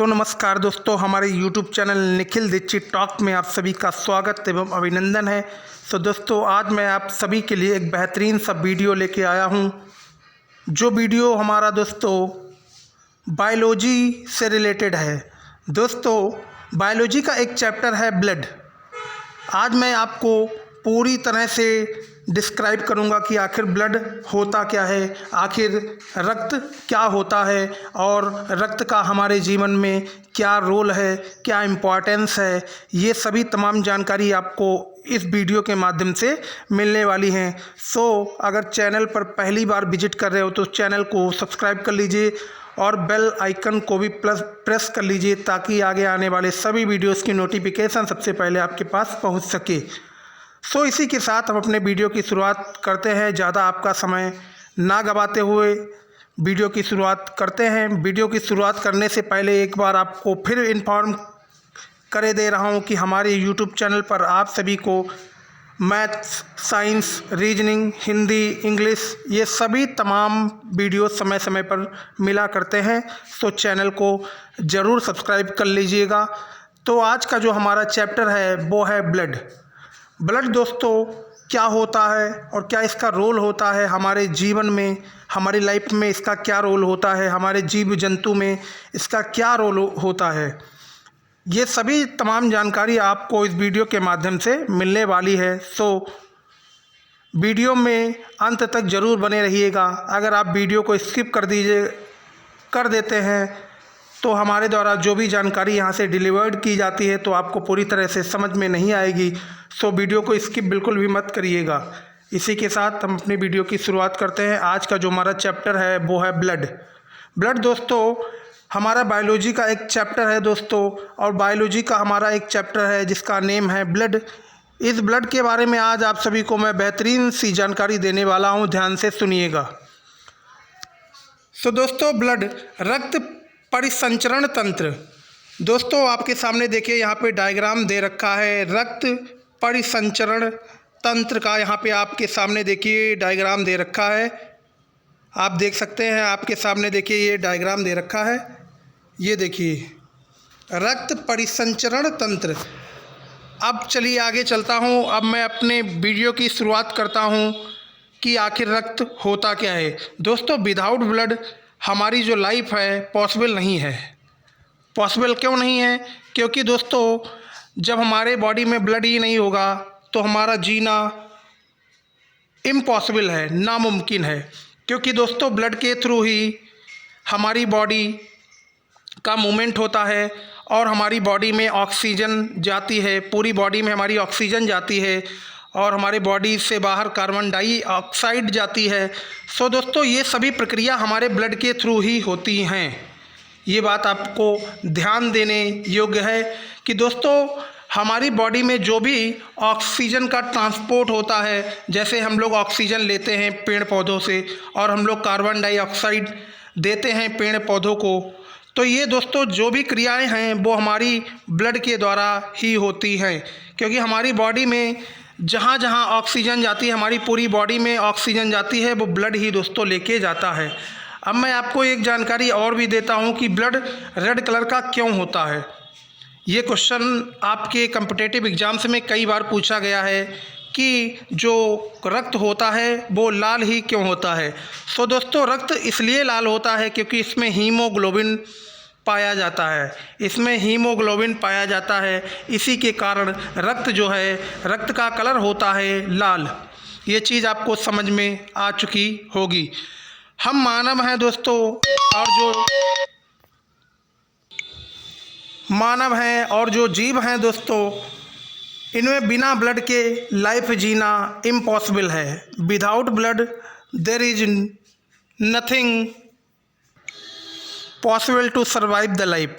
नमस्कार दोस्तों, हमारे YouTube channel Nikhil Dixit talk में आप सभी का स्वागत एवं अभिनंदन है। दोस्तों, आज मैं आप सभी के लिए एक बेहतरीन सा वीडियो लेके आया हूँ। जो वीडियो हमारा दोस्तों बायोलॉजी से रिलेटेड है। दोस्तों, बायोलॉजी का एक चैप्टर है ब्लड। आज मैं आपको पूरी तरह से डिस्क्राइब करूंगा कि आखिर ब्लड होता क्या है, आखिर रक्त क्या होता है और रक्त का हमारे जीवन में क्या रोल है, क्या इम्पोर्टेंस है। ये सभी तमाम जानकारी आपको इस वीडियो के माध्यम से मिलने वाली हैं। अगर चैनल पर पहली बार विजिट कर रहे हो तो चैनल को सब्सक्राइब कर लीजिए और बेल आइकन को भी प्रेस कर लीजिए ताकि आगे आने वाले सभी वीडियोस की नोटिफिकेशन सबसे पहले आपके पास पहुंच सके। इसी के साथ हम अपने वीडियो की शुरुआत करते हैं। ज़्यादा आपका समय ना गवाते हुए वीडियो की शुरुआत करते हैं। वीडियो की शुरुआत करने से पहले एक बार आपको फिर इन्फॉर्म करे दे रहा हूं कि हमारे यूट्यूब चैनल पर आप सभी को maths, science, reasoning, Hindi, English ये सभी तमाम वीडियो समय समय पर मिला करते हैं। चैनल को ज़रूर सब्सक्राइब कर लीजिएगा। तो आज का जो हमारा चैप्टर है वो है ब्लड। ब्लड दोस्तों क्या होता है और क्या इसका रोल होता है हमारे जीवन में, हमारी लाइफ में इसका क्या रोल होता है, हमारे जीव जंतु में इसका क्या रोल होता है, ये सभी तमाम जानकारी आपको इस वीडियो के माध्यम से मिलने वाली है। वीडियो में अंत तक ज़रूर बने रहिएगा। अगर आप वीडियो को स्किप कर देते हैं तो हमारे द्वारा जो भी जानकारी यहाँ से डिलीवर्ड की जाती है तो आपको पूरी तरह से समझ में नहीं आएगी। वीडियो को स्किप बिल्कुल भी मत करिएगा। इसी के साथ हम अपनी वीडियो की शुरुआत करते हैं। आज का जो हमारा चैप्टर है वो है ब्लड। ब्लड दोस्तों हमारा बायोलॉजी का एक चैप्टर है दोस्तों, और बायोलॉजी का हमारा एक चैप्टर है जिसका नेम है ब्लड। इस ब्लड के बारे में आज आप सभी को मैं बेहतरीन सी जानकारी देने वाला हूँ, ध्यान से सुनिएगा। दोस्तों, ब्लड रक्त परिसंचरण तंत्र। दोस्तों आपके सामने देखिए यहाँ पे डायग्राम दे रखा है रक्त परिसंचरण तंत्र का। यहाँ पे आपके सामने देखिए डायग्राम दे रखा है, आप देख सकते हैं। आपके सामने देखिए ये डायग्राम दे रखा है, ये देखिए रक्त परिसंचरण तंत्र। अब चलिए आगे चलता हूँ। अब मैं अपने वीडियो की शुरुआत करता हूँ कि आखिर रक्त होता क्या है। दोस्तों विदाउट ब्लड हमारी जो लाइफ है पॉसिबल नहीं है। पॉसिबल क्यों नहीं है? क्योंकि दोस्तों जब हमारे बॉडी में ब्लड ही नहीं होगा तो हमारा जीना इम्पॉसिबल है, नामुमकिन है। क्योंकि दोस्तों ब्लड के थ्रू ही हमारी बॉडी का मूवमेंट होता है और हमारी बॉडी में ऑक्सीजन जाती है, पूरी बॉडी में हमारी ऑक्सीजन जाती है और हमारे बॉडी से बाहर कार्बन डाइऑक्साइड जाती है। दोस्तों ये सभी प्रक्रिया हमारे ब्लड के थ्रू ही होती हैं। ये बात आपको ध्यान देने योग्य है कि दोस्तों हमारी बॉडी में जो भी ऑक्सीजन का ट्रांसपोर्ट होता है, जैसे हम लोग ऑक्सीजन लेते हैं पेड़ पौधों से और हम लोग कार्बन डाइऑक्साइड देते हैं पेड़ पौधों को, तो ये दोस्तों जो भी क्रियाएं हैं वो हमारी ब्लड के द्वारा ही होती हैं। क्योंकि हमारी बॉडी में जहाँ जहाँ ऑक्सीजन जाती है, हमारी पूरी बॉडी में ऑक्सीजन जाती है, वो ब्लड ही दोस्तों लेके जाता है। अब मैं आपको एक जानकारी और भी देता हूँ कि ब्लड रेड कलर का क्यों होता है। ये क्वेश्चन आपके कॉम्पिटिटिव एग्जाम्स में कई बार पूछा गया है कि जो रक्त होता है वो लाल ही क्यों होता है। दोस्तों रक्त इसलिए लाल होता है क्योंकि इसमें हीमोग्लोबिन पाया जाता है, इसमें हीमोग्लोबिन पाया जाता है। इसी के कारण रक्त जो है, रक्त का कलर होता है लाल। ये चीज़ आपको समझ में आ चुकी होगी। हम मानव हैं दोस्तों, और जो मानव हैं और जो जीव हैं दोस्तों, इनमें बिना ब्लड के लाइफ जीना इम्पॉसिबल है। Without blood there is nothing possible to survive the life.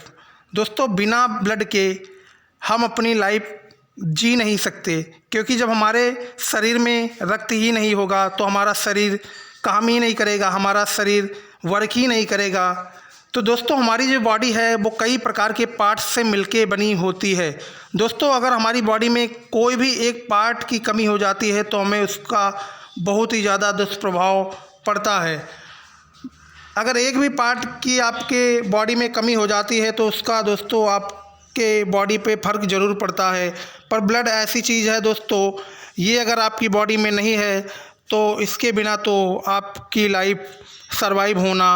दोस्तों बिना ब्लड के हम अपनी लाइफ जी नहीं सकते, क्योंकि जब हमारे शरीर में रक्त ही नहीं होगा तो हमारा शरीर काम ही नहीं करेगा, हमारा शरीर वर्क ही नहीं करेगा। तो दोस्तों हमारी जो बॉडी है वो कई प्रकार के पार्ट्स से मिलके बनी होती है। दोस्तों अगर हमारी बॉडी में कोई भी एक पार्ट की कमी हो जाती है तो हमें उसका बहुत ही ज़्यादा दुष्प्रभाव पड़ता है। अगर एक भी पार्ट की आपके बॉडी में कमी हो जाती है तो उसका दोस्तों आपके बॉडी पे फ़र्क ज़रूर पड़ता है। पर ब्लड ऐसी चीज़ है दोस्तों, ये अगर आपकी बॉडी में नहीं है तो इसके बिना तो आपकी लाइफ सरवाइव होना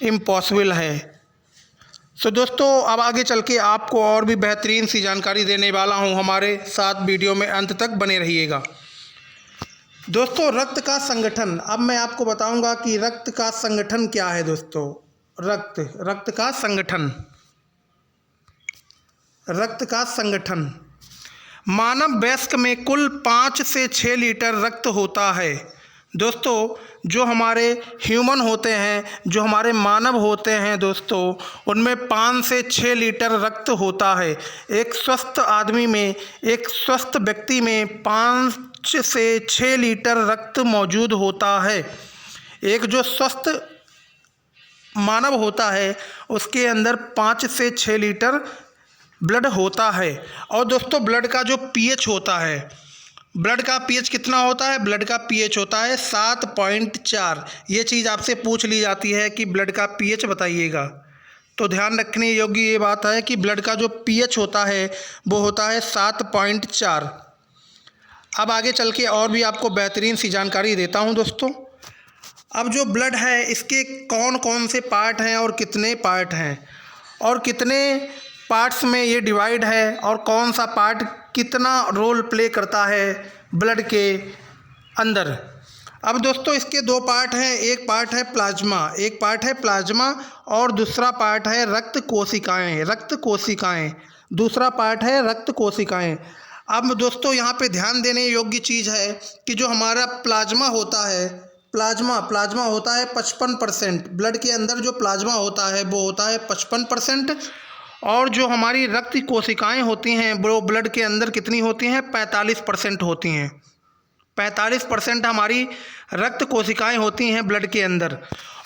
इम्पॉसिबल है। सो दोस्तों, अब आगे चल के आपको और भी बेहतरीन सी जानकारी देने वाला हूँ। हमारे साथ वीडियो में अंत तक बने रहिएगा। दोस्तों, रक्त का संगठन, अब मैं आपको बताऊंगा कि रक्त का संगठन क्या है। दोस्तों, रक्त का संगठन, रक्त का संगठन। मानव वयस्क में कुल 5 से 6 लीटर रक्त होता है। दोस्तों, जो हमारे ह्यूमन होते हैं, जो हमारे मानव होते हैं दोस्तों, उनमें 5 से 6 लीटर रक्त होता है। एक स्वस्थ आदमी में, एक स्वस्थ व्यक्ति में 5 से 6 लीटर रक्त मौजूद होता है। एक जो स्वस्थ मानव होता है उसके अंदर 5 से 6 लीटर ब्लड होता है। और दोस्तों, ब्लड का जो पीएच होता है, ब्लड का पीएच कितना होता है? ब्लड का पीएच होता है 7.4। ये चीज़ आपसे पूछ ली जाती है कि ब्लड का पीएच बताइएगा, तो ध्यान रखने योग्य ये बात है कि ब्लड का जो पीएच होता है वो होता है 7.4। अब आगे चल के और भी आपको बेहतरीन सी जानकारी देता हूँ दोस्तों। अब जो ब्लड है इसके कौन कौन से पार्ट हैं और कितने पार्ट हैं और कितने पार्ट्स में ये डिवाइड है और कौन सा पार्ट कितना रोल प्ले करता है ब्लड के अंदर। अब दोस्तों, इसके 2 पार्ट हैं। एक पार्ट है प्लाज्मा, एक पार्ट है प्लाज्मा और दूसरा पार्ट है रक्त कोशिकाएं, रक्त कोशिकाएं, दूसरा पार्ट है रक्त कोशिकाएं। अब दोस्तों, यहाँ पे ध्यान देने योग्य चीज़ है कि जो हमारा प्लाज्मा होता है, प्लाज्मा होता है 55%। ब्लड के अंदर जो प्लाज्मा होता है वो होता है 55%। और जो हमारी रक्त कोशिकाएं होती हैं वो ब्लड के अंदर कितनी होती हैं? 45% होती हैं। 45% हमारी रक्त कोशिकाएं होती हैं ब्लड के अंदर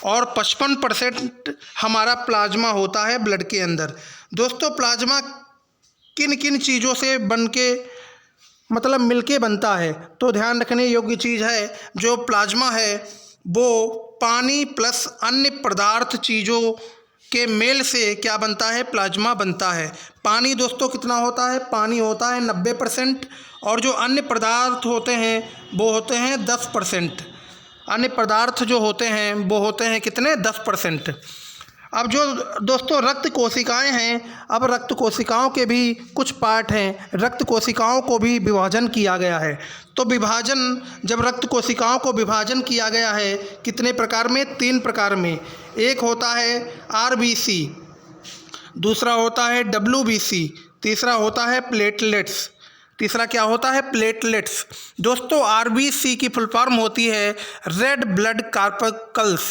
और 55% हमारा प्लाज्मा होता है ब्लड के अंदर। दोस्तों, प्लाज्मा किन किन चीज़ों से बन के मतलब मिलके बनता है? तो ध्यान रखने योग्य चीज़ है, जो प्लाज्मा है वो पानी प्लस अन्य पदार्थ चीज़ों के मेल से क्या बनता है? प्लाज्मा बनता है। पानी दोस्तों कितना होता है? पानी होता है 90% और जो अन्य पदार्थ होते हैं वो होते हैं 10%। अन्य पदार्थ जो होते हैं वो होते हैं कितने? 10%। अब जो दोस्तों रक्त कोशिकाएं हैं, अब रक्त कोशिकाओं के भी कुछ पार्ट हैं। रक्त कोशिकाओं को भी विभाजन किया गया है। तो विभाजन, जब रक्त कोशिकाओं को विभाजन किया गया है कितने प्रकार में? 3 प्रकार में। एक होता है आरबीसी, दूसरा होता है डब्ल्यूबीसी, तीसरा होता है प्लेटलेट्स। तीसरा क्या होता है? प्लेटलेट्स। दोस्तों, आरबीसी की फुल फॉर्म होती है रेड ब्लड कार्पकल्स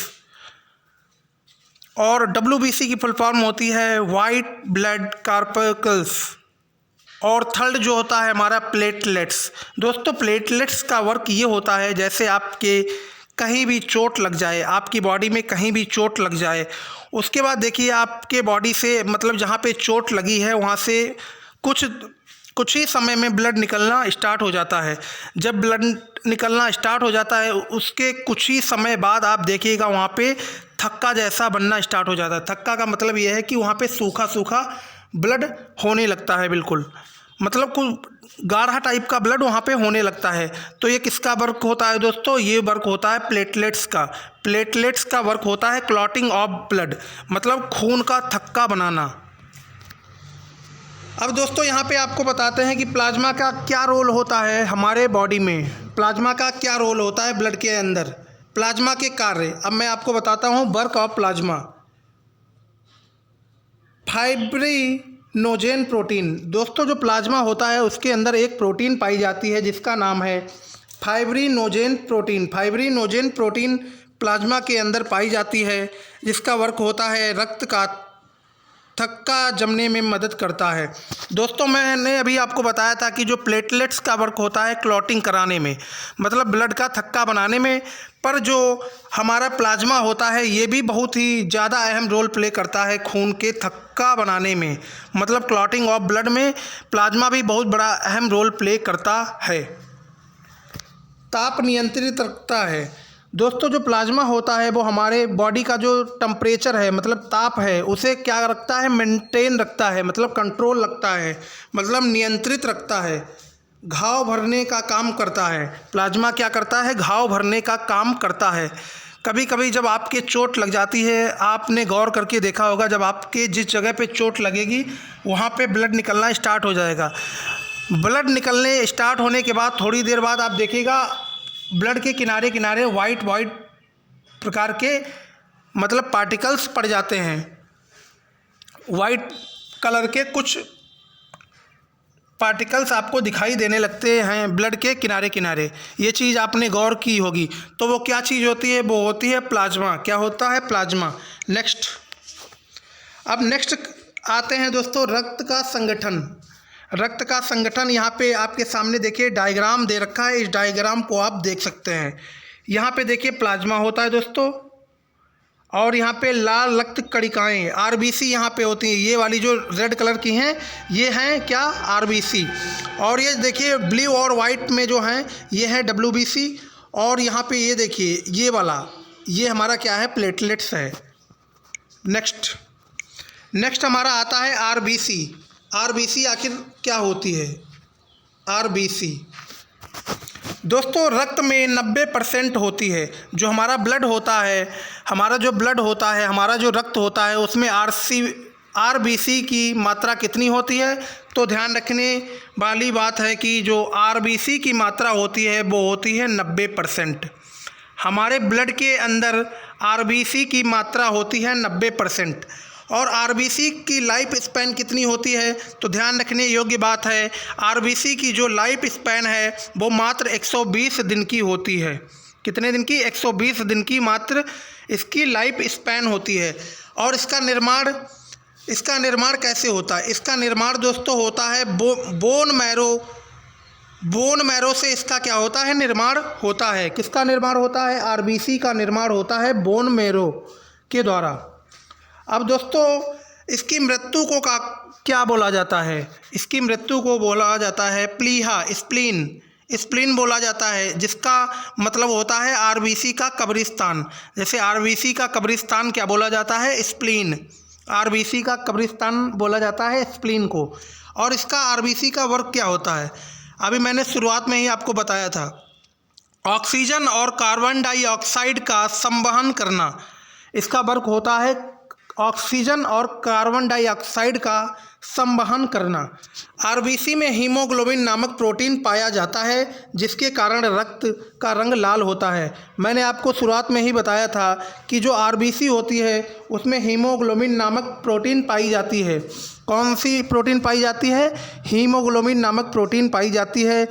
और डब्ल्यूबीसी की फुल फॉर्म होती है वाइट ब्लड कार्पकल्स। और थर्ड जो होता है हमारा प्लेटलेट्स। दोस्तों, प्लेटलेट्स का वर्क ये होता है, जैसे आपके कहीं भी चोट लग जाए, आपकी बॉडी में कहीं भी चोट लग जाए, उसके बाद देखिए आपके बॉडी से मतलब जहाँ पे चोट लगी है वहाँ से कुछ ही समय में ब्लड निकलना स्टार्ट हो जाता है। जब ब्लड निकलना स्टार्ट हो जाता है उसके कुछ ही समय बाद आप देखिएगा वहाँ पे थक्का जैसा बनना स्टार्ट हो जाता है। थक्का का मतलब ये है कि वहाँ पे सूखा सूखा ब्लड होने लगता है, बिल्कुल मतलब कुछ गाढ़ा टाइप का ब्लड वहाँ पे होने लगता है। तो ये किसका वर्क होता है दोस्तों? ये वर्क होता है प्लेटलेट्स का। प्लेटलेट्स का वर्क होता है क्लॉटिंग ऑफ ब्लड, मतलब खून का थक्का बनाना। अब दोस्तों, यहाँ पे आपको बताते हैं कि प्लाज्मा का क्या रोल होता है हमारे बॉडी में। प्लाज्मा का क्या रोल होता है ब्लड के अंदर, प्लाज्मा के कार्य। अब मैं आपको बताता हूँ work of plasma. Fibrinogen protein. दोस्तों, जो प्लाज्मा होता है उसके अंदर एक प्रोटीन पाई जाती है जिसका नाम है fibrinogen protein. Fibrinogen protein plasma के अंदर पाई जाती है जिसका वर्क होता है रक्त का थक्का जमने में मदद करता है। दोस्तों, मैंने अभी आपको बताया था कि जो प्लेटलेट्स का वर्क होता है क्लॉटिंग कराने में, मतलब ब्लड का थक्का बनाने में, पर जो हमारा प्लाज्मा होता है ये भी बहुत ही ज़्यादा अहम रोल प्ले करता है खून के थक्का बनाने में, मतलब क्लॉटिंग ऑफ ब्लड में प्लाज्मा भी बहुत बड़ा अहम रोल प्ले करता है। ताप नियंत्रित रखता है। दोस्तों जो प्लाज्मा होता है वो हमारे बॉडी का जो टेम्परेचर है, मतलब ताप है, उसे क्या रखता है, मेंटेन रखता है, मतलब कंट्रोल रखता है, मतलब नियंत्रित रखता है। घाव भरने का काम करता है। प्लाज्मा क्या करता है, घाव भरने का काम करता है। कभी कभी जब आपके चोट लग जाती है, आपने गौर करके देखा होगा, जब आपके जिस जगह पे चोट लगेगी वहाँ पे ब्लड निकलना स्टार्ट हो जाएगा। ब्लड निकलने स्टार्ट होने के बाद थोड़ी देर बाद आप देखिएगा ब्लड के किनारे किनारे वाइट प्रकार के मतलब पार्टिकल्स पड़ जाते हैं। वाइट कलर के कुछ पार्टिकल्स आपको दिखाई देने लगते हैं ब्लड के किनारे किनारे। ये चीज़ आपने गौर की होगी। तो वो क्या चीज़ होती है, वो होती है प्लाज्मा। क्या होता है, प्लाज्मा। अब नेक्स्ट आते हैं दोस्तों रक्त का संगठन। रक्त का संगठन यहाँ पे आपके सामने देखिए डायग्राम दे रखा है। इस डायग्राम को आप देख सकते हैं। यहाँ पे देखिए प्लाज्मा होता है दोस्तों, और यहाँ पे लाल रक्त कणिकाएँ आरबीसी यहाँ पे होती हैं। ये वाली जो रेड कलर की हैं ये हैं क्या, आरबीसी। और ये देखिए ब्लू और वाइट में जो हैं ये है डब्ल्यूबीसी। और यहाँ पे ये देखिए ये वाला, ये हमारा क्या है, प्लेटलेट्स है। नेक्स्ट हमारा आता है आरबीसी। आरबीसी आखिर क्या होती है, आरबीसी दोस्तों रक्त में 90% होती है। जो हमारा ब्लड होता है, हमारा जो रक्त होता है उसमें आरबीसी की मात्रा कितनी होती है, तो ध्यान रखने वाली बात है कि जो आरबीसी की मात्रा होती है वो होती है 90%। हमारे ब्लड के अंदर आरबीसी की मात्रा होती है 90%। और आरबीसी की लाइफ स्पैन कितनी होती है, तो ध्यान रखने योग्य बात है, आरबीसी की जो लाइफ स्पैन है वो मात्र 120 दिन की होती है। कितने दिन की, 120 दिन की मात्र इसकी लाइफ स्पैन होती है। और इसका निर्माण कैसे होता है, इसका निर्माण दोस्तों होता है बोन मैरो से। इसका क्या होता है, निर्माण होता है। किसका निर्माण होता है, आरबीसी का निर्माण होता है बोन मैरो के द्वारा। अब दोस्तों इसकी मृत्यु को क्या बोला जाता है, इसकी मृत्यु को बोला जाता है प्लीहा, स्प्लीन बोला जाता है, जिसका मतलब होता है आरबीसी का कब्रिस्तान। जैसे आरबीसी का कब्रिस्तान क्या बोला जाता है, स्प्लीन। आरबीसी का कब्रिस्तान बोला जाता है स्प्लीन को। और इसका आरबीसी का वर्क क्या होता है, अभी मैंने शुरुआत में ही आपको बताया था, ऑक्सीजन और कार्बन डाइऑक्साइड का संवहन करना। इसका वर्क होता है ऑक्सीजन और कार्बन डाइऑक्साइड का संवहन करना। आरबीसी में हीमोग्लोबिन नामक प्रोटीन पाया जाता है, जिसके कारण रक्त का रंग लाल होता है। मैंने आपको शुरुआत में ही बताया था कि जो आरबीसी होती है उसमें हीमोग्लोबिन नामक प्रोटीन पाई जाती है। कौन सी प्रोटीन पाई जाती है, हीमोग्लोबिन नामक प्रोटीन पाई जाती है।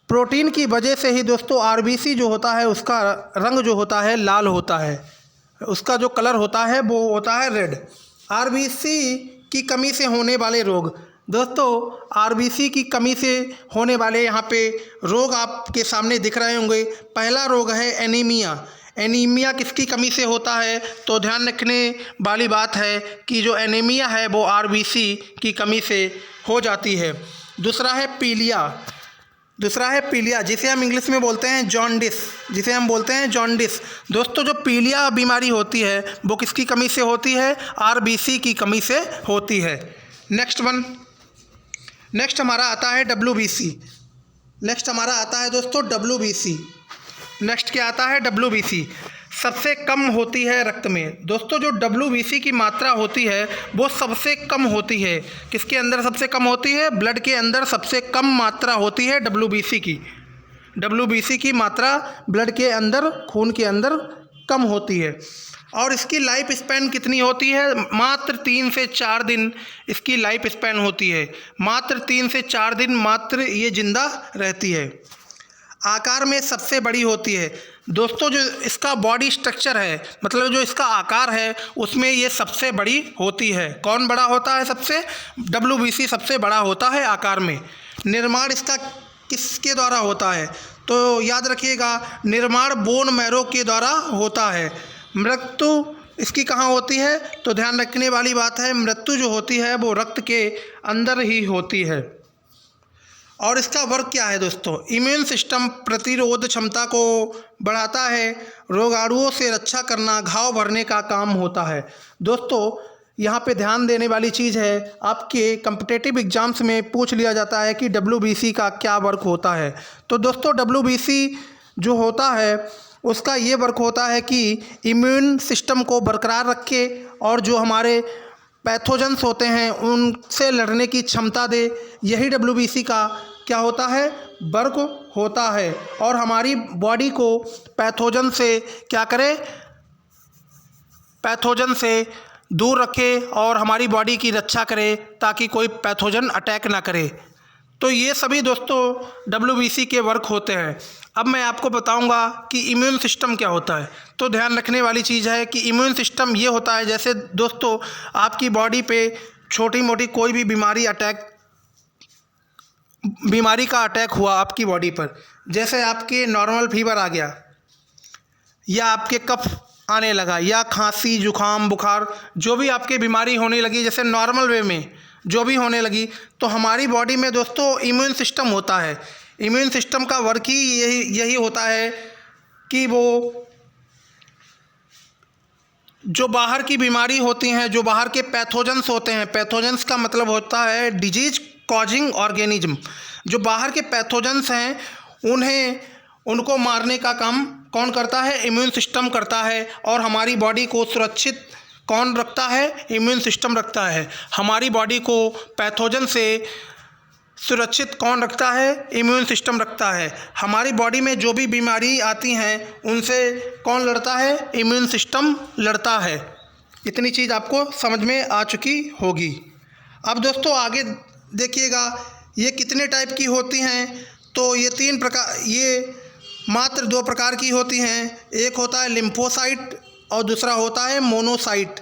प्रोटीन की वजह से ही दोस्तों आरबीसी जो होता है उसका रंग जो होता है लाल होता है, उसका जो कलर होता है वो होता है रेड। आरबीसी की कमी से होने वाले रोग, दोस्तों आरबीसी की कमी से होने वाले यहाँ पे रोग आपके सामने दिख रहे होंगे। पहला रोग है एनीमिया। एनीमिया किसकी कमी से होता है, तो ध्यान रखने वाली बात है कि जो एनीमिया है वो आरबीसी की कमी से हो जाती है। दूसरा है पीलिया, जिसे हम इंग्लिश में बोलते हैं जॉन्डिस। दोस्तों जो पीलिया बीमारी होती है वो किसकी कमी से होती है, आरबीसी की कमी से होती है। नेक्स्ट हमारा आता है डब्ल्यूबीसी। नेक्स्ट क्या आता है, डब्ल्यूबीसी सबसे कम होती है रक्त में। दोस्तों जो डब्ल्यूबीसी की मात्रा होती है वो सबसे कम होती है। किसके अंदर सबसे कम होती है, ब्लड के अंदर सबसे कम मात्रा होती है डब्ल्यूबीसी की मात्रा ब्लड के अंदर, खून के अंदर कम होती है। और इसकी लाइफ स्पैन कितनी होती है, मात्र 3 से 4 दिन इसकी लाइफ स्पैन होती है। मात्र 3 से 4 दिन मात्र ये जिंदा रहती है। आकार में सबसे बड़ी होती है। दोस्तों जो इसका बॉडी स्ट्रक्चर है, मतलब जो इसका आकार है उसमें ये सबसे बड़ी होती है। कौन बड़ा होता है सबसे, डब्ल्यूबीसी सबसे बड़ा होता है आकार में। निर्माण इसका किसके द्वारा होता है, तो याद रखिएगा निर्माण बोन मैरो के द्वारा होता है। मृत्यु इसकी कहाँ होती है, तो ध्यान रखने वाली बात है, मृत्यु जो होती है वो रक्त के अंदर ही होती है। और इसका वर्क क्या है दोस्तों? इम्यून सिस्टम प्रतिरोध क्षमता को बढ़ाता है, रोगाणुओं से रक्षा करना, घाव भरने का काम होता है। दोस्तों यहाँ पे ध्यान देने वाली चीज़ है, आपके कम्पिटिटिव एग्जाम्स में पूछ लिया जाता है कि WBC का क्या वर्क होता है। तो दोस्तों WBC जो होता है उसका ये वर्क होता है कि इम्यून सिस्टम को बरकरार रखे और जो हमारे पैथोजेंस होते हैं उनसे लड़ने की क्षमता दे। यही WBC का क्या होता है? वर्क होता है। और हमारी बॉडी को पैथोजन से क्या करे? पैथोजन से दूर रखे और हमारी बॉडी की रक्षा करे ताकि कोई पैथोजन अटैक ना करे। तो ये सभी दोस्तों WBC के वर्क होते हैं। अब मैं आपको बताऊंगा कि इम्यून सिस्टम क्या होता है। तो ध्यान रखने वाली चीज़ है कि इम्यून सिस्टम ये होता है, जैसे दोस्तों आपकी बॉडी पे छोटी मोटी कोई भी बीमारी का अटैक हुआ आपकी बॉडी पर, जैसे आपके नॉर्मल फीवर आ गया या आपके कफ आने लगा या खांसी जुकाम बुखार, जो भी आपके बीमारी होने लगी जैसे नॉर्मल वे में जो भी होने लगी, तो हमारी बॉडी में दोस्तों इम्यून सिस्टम होता है। इम्यून सिस्टम का वर्क ही यही होता है कि वो जो बाहर की बीमारी होती हैं, जो बाहर के पैथोजेंस होते हैं, पैथोजेंस का मतलब होता है डिजीज कॉजिंग ऑर्गेनिज्म, जो बाहर के पैथोजेंस हैं उनको मारने का काम कौन करता है? इम्यून सिस्टम करता है। और हमारी बॉडी को सुरक्षित कौन रखता है? इम्यून सिस्टम रखता है। हमारी बॉडी को पैथोजन से सुरक्षित कौन रखता है? इम्यून सिस्टम रखता है। हमारी बॉडी में जो भी बीमारी आती हैं उनसे कौन लड़ता है? इम्यून सिस्टम लड़ता है। इतनी चीज़ आपको समझ में आ चुकी होगी। अब दोस्तों आगे देखिएगा ये कितने टाइप की होती हैं। तो ये मात्र 2 प्रकार की होती हैं। एक होता है लिम्फोसाइट और दूसरा होता है मोनोसाइट।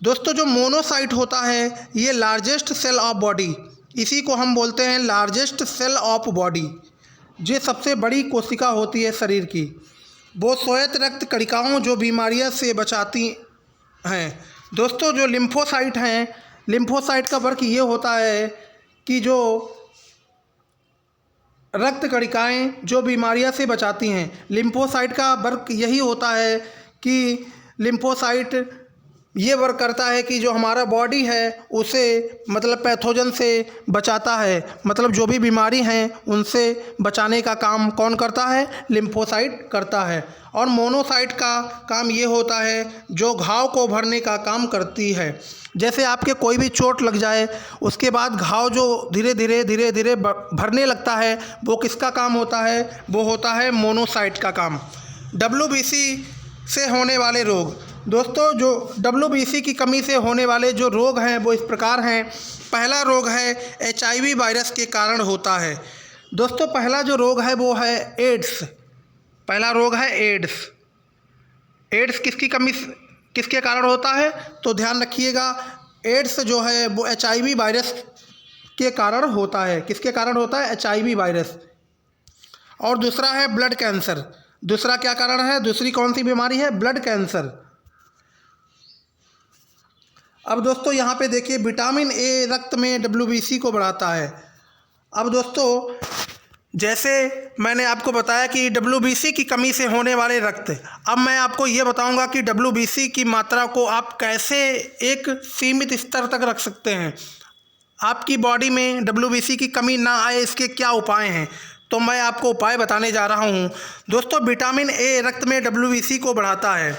दोस्तों जो मोनोसाइट होता है ये लार्जेस्ट सेल ऑफ बॉडी, इसी को हम बोलते हैं लार्जेस्ट सेल ऑफ बॉडी। ये सबसे बड़ी कोशिका होती है शरीर की। वो श्वेत रक्त कणिकाओं जो बीमारियों से बचाती हैं। दोस्तों जो लिम्फोसाइट हैं, लिम्फोसाइट का वर्क ये होता है कि जो रक्त कणिकाएँ जो बीमारियों से बचाती हैं, लिम्फोसाइट का वर्क यही होता है कि लिम्फोसाइट ये वर्क करता है कि जो हमारा बॉडी है उसे मतलब पैथोजन से बचाता है, मतलब जो भी बीमारी हैं उनसे बचाने का काम कौन करता है? लिम्फोसाइट करता है। और मोनोसाइट का काम ये होता है जो घाव को भरने का काम करती है। जैसे आपके कोई भी चोट लग जाए उसके बाद घाव जो धीरे धीरे भरने लगता है, वो किसका काम होता है? वो होता है मोनोसाइट का काम। WBC से होने वाले रोग, दोस्तों जो WBC की कमी से होने वाले जो रोग हैं वो इस प्रकार हैं। पहला रोग है HIV वायरस के कारण होता है। दोस्तों पहला जो रोग है वो है एड्स। पहला रोग है एड्स। एड्स किसके कारण होता है? तो ध्यान रखिएगा, एड्स जो है वो HIV वायरस के कारण होता है। किसके कारण होता है? HIV virus. और दूसरा है ब्लड कैंसर। दूसरा क्या कारण है? दूसरी कौन सी बीमारी है? Blood cancer. अब दोस्तों यहाँ पे देखिए विटामिन ए रक्त में WBC को बढ़ाता है। अब दोस्तों जैसे मैंने आपको बताया कि WBC की कमी से होने वाले रक्त, अब मैं आपको ये बताऊंगा कि WBC की मात्रा को आप कैसे एक सीमित स्तर तक रख सकते हैं, आपकी बॉडी में WBC की कमी ना आए, इसके क्या उपाय हैं। तो मैं आपको उपाय बताने जा रहा हूँ। दोस्तों विटामिन ए रक्त में WBC को बढ़ाता है।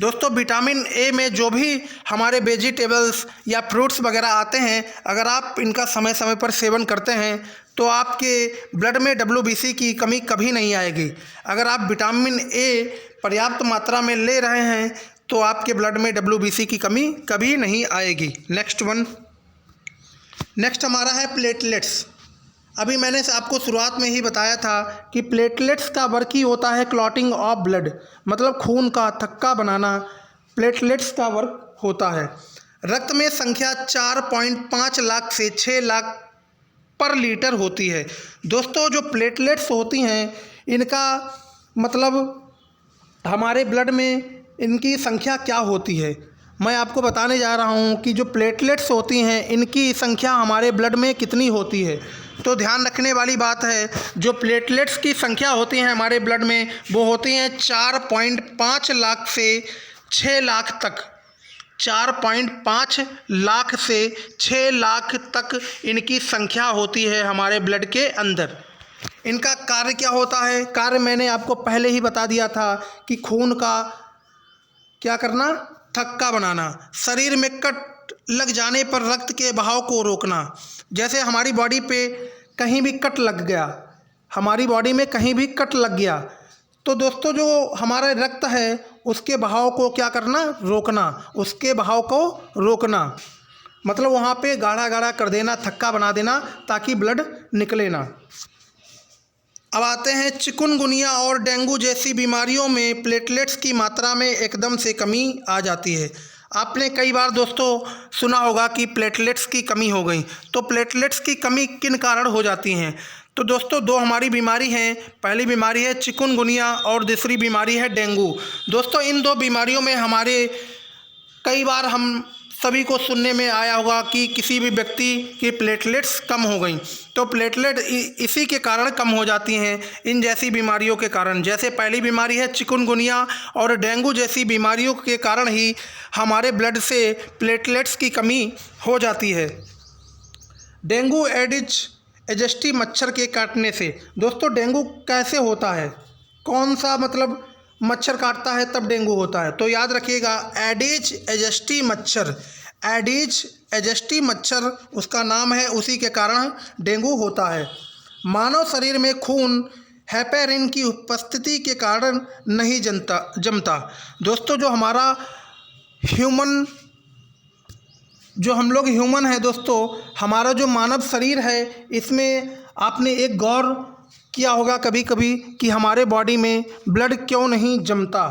दोस्तों विटामिन ए में जो भी हमारे वेजिटेबल्स या फ्रूट्स वगैरह आते हैं, अगर आप इनका समय समय पर सेवन करते हैं तो आपके ब्लड में WBC की कमी कभी नहीं आएगी। अगर आप विटामिन ए पर्याप्त मात्रा में ले रहे हैं तो आपके ब्लड में WBC की कमी कभी नहीं आएगी। नेक्स्ट हमारा है प्लेटलेट्स। अभी मैंने आपको शुरुआत में ही बताया था कि प्लेटलेट्स का वर्क ही होता है क्लॉटिंग ऑफ ब्लड, मतलब खून का थक्का बनाना प्लेटलेट्स का वर्क होता है। रक्त में संख्या 4.5 लाख से 6 लाख पर लीटर होती है। दोस्तों जो प्लेटलेट्स होती हैं इनका मतलब हमारे ब्लड में इनकी संख्या क्या होती है, मैं आपको बताने जा रहा हूँ कि जो प्लेटलेट्स होती हैं इनकी संख्या हमारे ब्लड में कितनी होती है। तो ध्यान रखने वाली बात है, जो प्लेटलेट्स की संख्या होती है हमारे ब्लड में वो होती हैं 4.5 लाख से 6 लाख तक। 4.5 लाख से 6 लाख तक इनकी संख्या होती है हमारे ब्लड के अंदर। इनका कार्य क्या होता है? कार्य मैंने आपको पहले ही बता दिया था कि खून का क्या करना, थक्का बनाना, शरीर में कट लग जाने पर रक्त के बहाव को रोकना। जैसे हमारी बॉडी पे कहीं भी कट लग गया, हमारी बॉडी में कहीं भी कट लग गया, तो दोस्तों जो हमारा रक्त है उसके बहाव को क्या करना, रोकना, उसके बहाव को रोकना, मतलब वहाँ पे गाढ़ा गाढ़ा कर देना, थक्का बना देना ताकि ब्लड निकले ना। अब आते हैं चिकुनगुनिया और डेंगू जैसी बीमारियों में प्लेटलेट्स की मात्रा में एकदम से कमी आ जाती है। आपने कई बार दोस्तों सुना होगा कि प्लेटलेट्स की कमी हो गई। तो प्लेटलेट्स की कमी किन कारण हो जाती हैं? तो दोस्तों दो हमारी बीमारी हैं, पहली बीमारी है चिकुनगुनिया और दूसरी बीमारी है डेंगू। दोस्तों इन दो बीमारियों में हमारे कई बार हम सभी को सुनने में आया होगा कि किसी भी व्यक्ति की प्लेटलेट्स कम हो गई। तो प्लेटलेट इसी के कारण कम हो जाती हैं, इन जैसी बीमारियों के कारण। जैसे पहली बीमारी है चिकुनगुनिया और डेंगू जैसी बीमारियों के कारण ही हमारे ब्लड से प्लेटलेट्स की कमी हो जाती है। डेंगू एडिस एजिप्टी मच्छर के काटने से। दोस्तों डेंगू कैसे होता है, कौन सा मतलब मच्छर काटता है तब डेंगू होता है? तो याद रखिएगा, एडिस एजिप्टी मच्छर, एडिस एजिप्टी मच्छर उसका नाम है, उसी के कारण डेंगू होता है। मानव शरीर में खून हेपेरिन की उपस्थिति के कारण नहीं जमता। दोस्तों जो हमारा ह्यूमन, जो हम लोग ह्यूमन है दोस्तों, हमारा जो मानव शरीर है, इसमें आपने एक गौर किया होगा कभी कभी कि हमारे बॉडी में ब्लड क्यों नहीं जमता,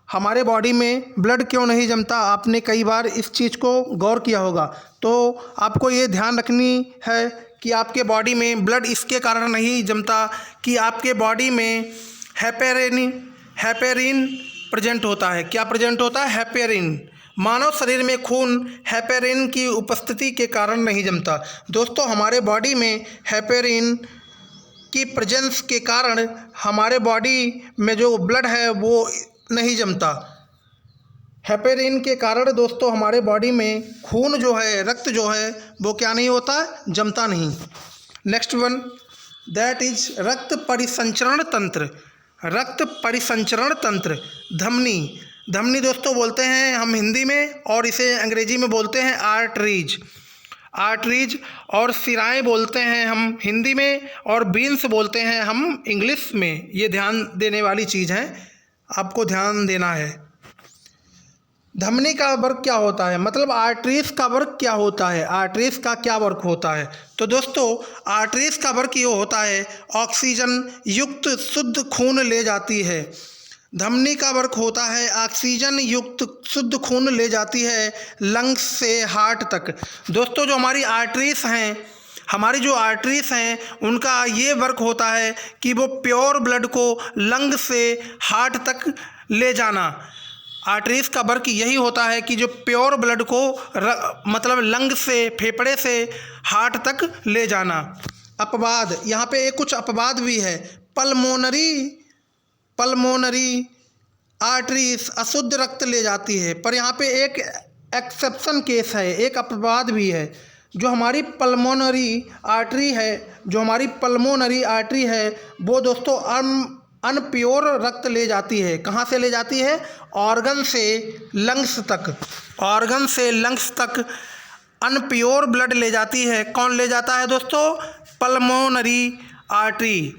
हमारे बॉडी में ब्लड क्यों नहीं जमता। आपने कई बार इस चीज़ को गौर किया होगा। तो आपको ये ध्यान रखनी है कि आपके बॉडी में ब्लड इसके कारण नहीं जमता कि आपके बॉडी में हेपेरिन प्रेजेंट होता है। क्या प्रेजेंट होता है? हेपेरिन। मानव शरीर में खून हेपेरिन की उपस्थिति के कारण नहीं जमता। दोस्तों हमारे बॉडी में हेपेरिन की प्रेजेंस के कारण हमारे बॉडी में जो ब्लड है वो नहीं जमता। हेपेरिन के कारण दोस्तों हमारे बॉडी में खून जो है, रक्त जो है वो क्या नहीं होता, जमता नहीं। नेक्स्ट वन, दैट इज रक्त परिसंचरण तंत्र। रक्त परिसंचरण तंत्र, धमनी। धमनी दोस्तों बोलते हैं हम हिंदी में, और इसे अंग्रेजी में बोलते हैं आर्टरीज। आर्टरीज और सिराएं बोलते हैं हम हिंदी में, और बीन्स बोलते हैं हम इंग्लिश में। ये ध्यान देने वाली चीज़ है, आपको ध्यान देना है। धमनी का वर्क क्या होता है, मतलब आर्टरीज का वर्क क्या होता है, आर्टरीज का क्या वर्क होता है? तो दोस्तों आर्टरीज का वर्क ये होता है, ऑक्सीजन युक्त शुद्ध खून ले जाती है। धमनी का वर्क होता है ऑक्सीजन युक्त शुद्ध खून ले जाती है लंग्स से हार्ट तक। दोस्तों जो हमारी आर्टरीज हैं, हमारी जो आर्टरीज हैं उनका ये वर्क होता है कि वो प्योर ब्लड को लंग से हार्ट तक ले जाना। आर्टरीज का वर्क यही होता है कि जो प्योर ब्लड को मतलब लंग से, फेफड़े से हार्ट तक ले जाना। अपवाद, यहाँ पे एक कुछ अपवाद भी है। पल्मोनरी आर्टरीज अशुद्ध रक्त ले जाती है, पर यहाँ पे एक एक्सेप्शन केस है, एक अपवाद भी है। जो हमारी पल्मोनरी आर्टरी है वो दोस्तों अनप्योर रक्त ले जाती है। कहाँ से ले जाती है? ऑर्गन से लंग्स तक, ऑर्गन से लंग्स तक अनप्योर ब्लड ले जाती है। कौन ले जाता है दोस्तों? Pulmonary artery.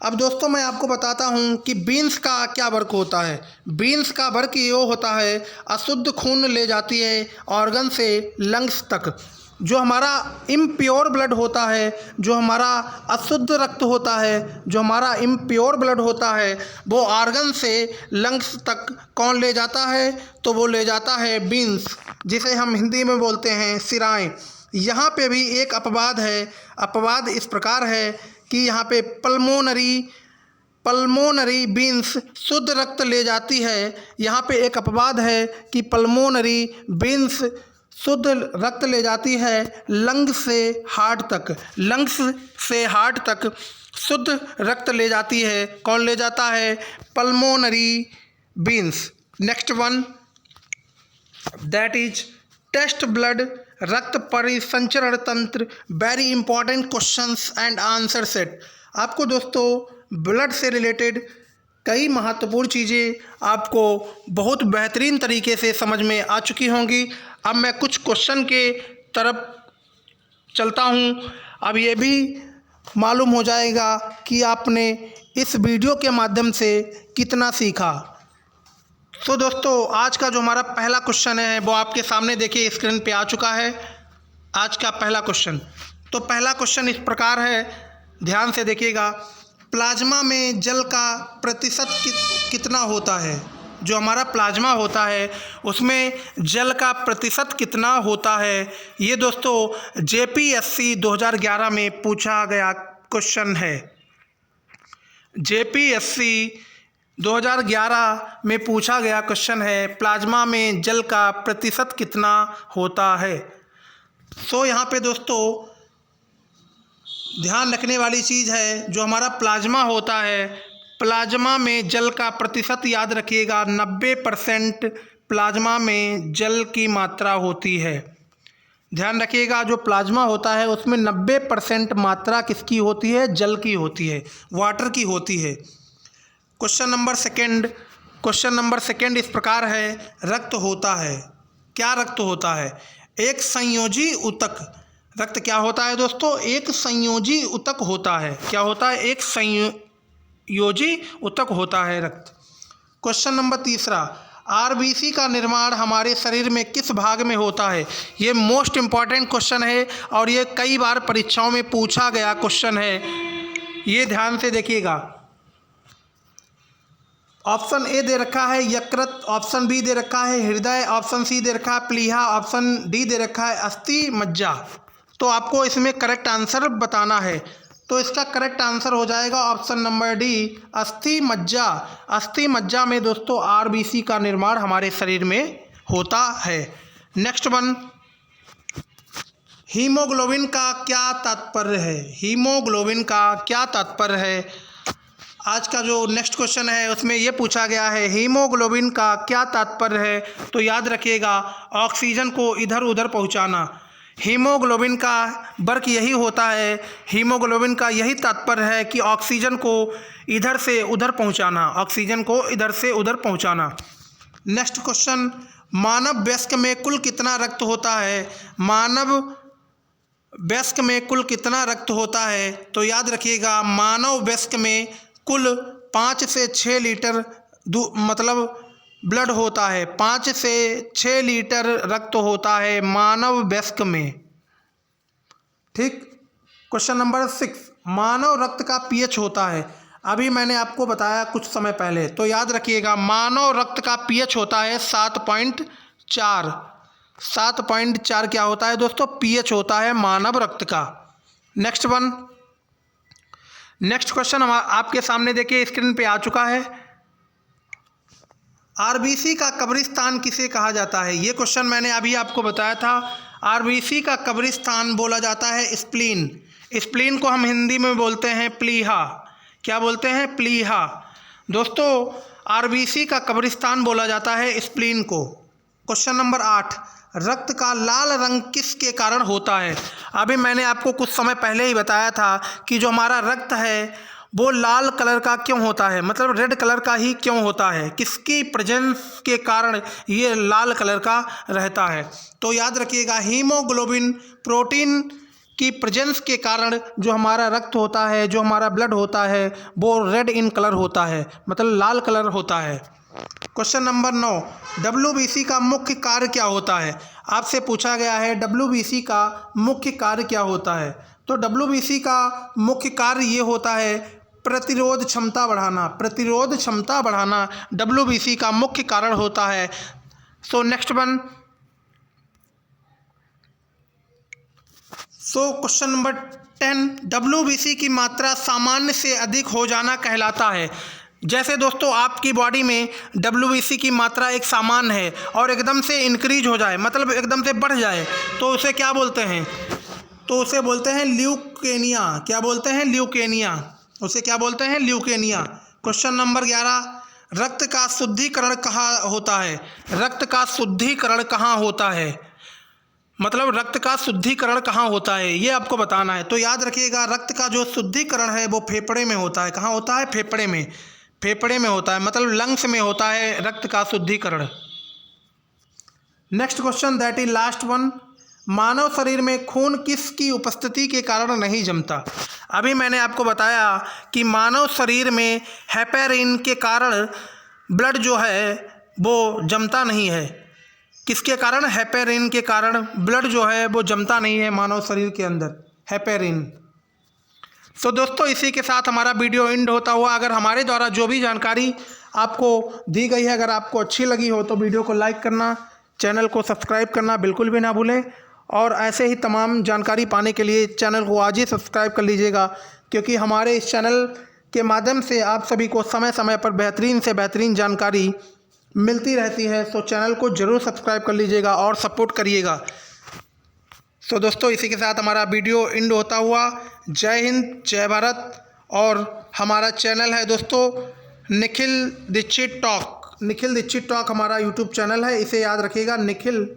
अब दोस्तों मैं आपको बताता हूँ कि बीन्स का क्या वर्क होता है। बीन्स का वर्क ये होता है, अशुद्ध खून ले जाती है ऑर्गन से लंग्स तक। जो हमारा इम्प्योर ब्लड होता है, जो हमारा अशुद्ध रक्त होता है, जो हमारा इम्प्योर ब्लड होता है, वो ऑर्गन से लंग्स तक कौन ले जाता है? तो वो ले जाता है बीन्स, जिसे हम हिंदी में बोलते हैं सिराएं। यहाँ पे भी एक अपवाद है। अपवाद इस प्रकार है कि यहाँ पे पल्मोनरी बीन्स शुद्ध रक्त ले जाती है। यहाँ पे एक अपवाद है कि पल्मोनरी बीन्स शुद्ध रक्त ले जाती है लंग्स से हार्ट तक, लंग्स से हार्ट तक शुद्ध रक्त ले जाती है। कौन ले जाता है? Pulmonary veins. Next one that is test blood, रक्त परिसंचरण तंत्र। Very important questions and answer set. आपको दोस्तों ब्लड से रिलेटेड कई महत्वपूर्ण चीज़ें आपको बहुत बेहतरीन तरीके से समझ में आ चुकी होंगी। अब मैं कुछ क्वेश्चन के तरफ चलता हूँ। अब ये भी मालूम हो जाएगा कि आपने इस वीडियो के माध्यम से कितना सीखा। तो दोस्तों आज का जो हमारा पहला क्वेश्चन है वो आपके सामने देखिए स्क्रीन पे आ चुका है। आज का पहला क्वेश्चन, तो पहला क्वेश्चन इस प्रकार है, ध्यान से देखिएगा। प्लाज्मा में जल का प्रतिशत कितना होता है? जो हमारा प्लाज्मा होता है उसमें जल का प्रतिशत कितना होता है? ये दोस्तों जेपीएससी 2011 में पूछा गया क्वेश्चन है। जेपीएससी 2011 में पूछा गया क्वेश्चन है, प्लाज्मा में जल का प्रतिशत कितना होता है। सो यहाँ पे दोस्तों ध्यान रखने वाली चीज़ है, जो हमारा प्लाज्मा होता है, प्लाज्मा में जल का प्रतिशत याद रखिएगा 90% प्लाज्मा में जल की मात्रा होती है। ध्यान रखिएगा जो प्लाज्मा होता है उसमें 90% मात्रा किसकी होती है? जल की होती है, वाटर की होती है। क्वेश्चन नंबर सेकंड इस प्रकार है, रक्त होता है। क्या रक्त होता है? एक संयोजी ऊतक। रक्त क्या होता है दोस्तों? एक संयोजी ऊतक होता है। क्या होता है? एक संयोजी ऊतक होता है रक्त। क्वेश्चन नंबर तीसरा, आरबीसी का निर्माण हमारे शरीर में किस भाग में होता है? ये मोस्ट इम्पॉर्टेंट क्वेश्चन है और ये कई बार परीक्षाओं में पूछा गया क्वेश्चन है। ये ध्यान से देखिएगा। ऑप्शन ए दे रखा है यकृत, ऑप्शन बी दे रखा है हृदय, ऑप्शन सी दे रखा है प्लीहा, ऑप्शन डी दे रखा है अस्थि मज्जा। तो आपको इसमें करेक्ट आंसर बताना है। तो इसका करेक्ट आंसर हो जाएगा ऑप्शन नंबर डी, अस्थि मज्जा। अस्थि मज्जा में दोस्तों आरबीसी का निर्माण हमारे शरीर में होता है। नेक्स्ट वन, हीमोग्लोबिन का क्या तात्पर्य है? हीमोग्लोबिन का क्या तात्पर्य है? आज का जो नेक्स्ट क्वेश्चन है उसमें यह पूछा गया है, हीमोग्लोबिन का क्या तात्पर्य है? तो याद रखिएगा ऑक्सीजन को इधर उधर पहुंचाना। हीमोग्लोबिन का वर्क यही होता है, हीमोग्लोबिन का यही तात्पर्य है कि ऑक्सीजन को इधर से उधर पहुंचाना, ऑक्सीजन को इधर से उधर पहुंचाना। नेक्स्ट क्वेश्चन, मानव वयस्क में कुल कितना रक्त होता है? मानव वयस्क में कुल कितना रक्त होता है? तो याद रखिएगा मानव वयस्क में कुल 5 से 6 लीटर मतलब ब्लड होता है। 5 से 6 लीटर रक्त होता है मानव वयस्क में। ठीक। क्वेश्चन नंबर 6, मानव रक्त का पीएच होता है। अभी मैंने आपको बताया कुछ समय पहले, तो याद रखिएगा मानव रक्त का पीएच होता है 7.4। 7.4 क्या होता है दोस्तों? पीएच होता है मानव रक्त का। नेक्स्ट क्वेश्चन आपके सामने देखिए स्क्रीन पे आ चुका है। आरबीसी का कब्रिस्तान किसे कहा जाता है? ये क्वेश्चन मैंने अभी आपको बताया था। आरबीसी का कब्रिस्तान बोला जाता है स्प्लीन। स्प्लीन को हम हिंदी में बोलते हैं प्लीहा। क्या बोलते हैं? प्लीहा। दोस्तों आरबीसी का कब्रिस्तान बोला जाता है स्प्लीन को। क्वेश्चन नंबर 8, रक्त का लाल रंग किसके कारण होता है? अभी मैंने आपको कुछ समय पहले ही बताया था कि जो हमारा रक्त है वो लाल कलर का क्यों होता है, मतलब रेड कलर का ही क्यों होता है, किसकी प्रेजेंस के कारण ये लाल कलर का रहता है? तो याद रखिएगा हीमोग्लोबिन प्रोटीन की प्रेजेंस के कारण जो हमारा रक्त होता है, जो हमारा ब्लड होता है वो रेड इन कलर होता है, मतलब लाल कलर होता है। क्वेश्चन नंबर 9, डब्ल्यूबीसी का मुख्य कार्य क्या होता है? आपसे पूछा गया है डब्ल्यूबीसी का मुख्य कार्य क्या होता है? तो डब्ल्यूबीसी का मुख्य कार्य ये होता है प्रतिरोध क्षमता बढ़ाना। प्रतिरोध क्षमता बढ़ाना डब्ल्यूबीसी का मुख्य कारण होता है। So next one, question number 10, WBC की मात्रा सामान्य से अधिक हो जाना कहलाता है। जैसे दोस्तों आपकी बॉडी में WBC की मात्रा एक सामान्य है और एकदम से इंक्रीज हो जाए, मतलब एकदम से बढ़ जाए, तो उसे क्या बोलते हैं? तो उसे बोलते हैं ल्यूकेनिया। क्या बोलते हैं? ल्यूकेनिया। उसे क्या बोलते हैं? ल्यूकेनिया। क्वेश्चन नंबर 11, रक्त का शुद्धिकरण कहाँ होता है? रक्त का शुद्धिकरण कहाँ होता है? मतलब रक्त का शुद्धिकरण कहाँ होता है, ये आपको बताना है। तो याद रखिएगा, रक्त का जो शुद्धिकरण है वो फेफड़े में होता है। कहाँ होता है? फेफड़े में। फेफड़े में होता है, मतलब लंग्स में होता है रक्त का शुद्धिकरण। Next question, that is last one, मानव शरीर में खून किसकी उपस्थिति के कारण नहीं जमता? अभी मैंने आपको बताया कि मानव शरीर में हेपेरिन के कारण ब्लड जो है वो जमता नहीं है। किसके कारण? हेपेरिन के कारण ब्लड जो है वो जमता नहीं है मानव शरीर के अंदर, हेपेरिन। तो दोस्तों इसी के साथ हमारा वीडियो एंड होता हुआ, अगर हमारे द्वारा जो भी जानकारी आपको दी गई है अगर आपको अच्छी लगी हो तो वीडियो को लाइक करना, चैनल को सब्सक्राइब करना बिल्कुल भी ना भूलें। और ऐसे ही तमाम जानकारी पाने के लिए चैनल को आज ही सब्सक्राइब कर लीजिएगा, क्योंकि हमारे इस चैनल के माध्यम से आप सभी को समय समय पर बेहतरीन से बेहतरीन जानकारी मिलती रहती है। तो चैनल को ज़रूर सब्सक्राइब कर लीजिएगा और सपोर्ट करिएगा। तो दोस्तों इसी के साथ हमारा वीडियो एंड होता हुआ, जय हिंद, जय भारत। और हमारा चैनल है दोस्तों निखिल दीक्षित टॉक। निखिल दीक्षित टॉक हमारा यूट्यूब चैनल है, इसे याद रखिएगा, निखिल।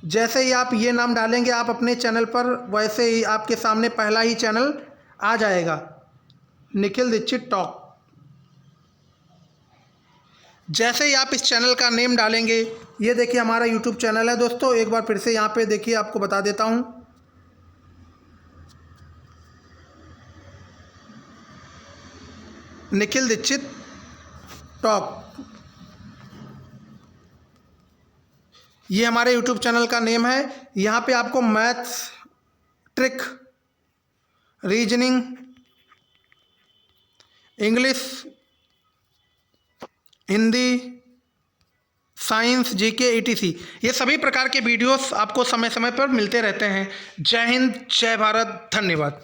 जैसे ही आप ये नाम डालेंगे आप अपने चैनल पर, वैसे ही आपके सामने पहला ही चैनल आ जाएगा, निखिल दीक्षित टॉक। जैसे ही आप इस चैनल का नेम डालेंगे, ये देखिए हमारा यूट्यूब चैनल है दोस्तों। एक बार फिर से यहाँ पे देखिए, आपको बता देता हूँ, निखिल दीक्षित टॉक, ये हमारे यूट्यूब चैनल का नेम है। यहाँ पे आपको maths, trick, reasoning, English, Hindi, science, GK, ETC, ये सभी प्रकार के वीडियोस आपको समय समय पर मिलते रहते हैं। जय हिंद, जय भारत, धन्यवाद।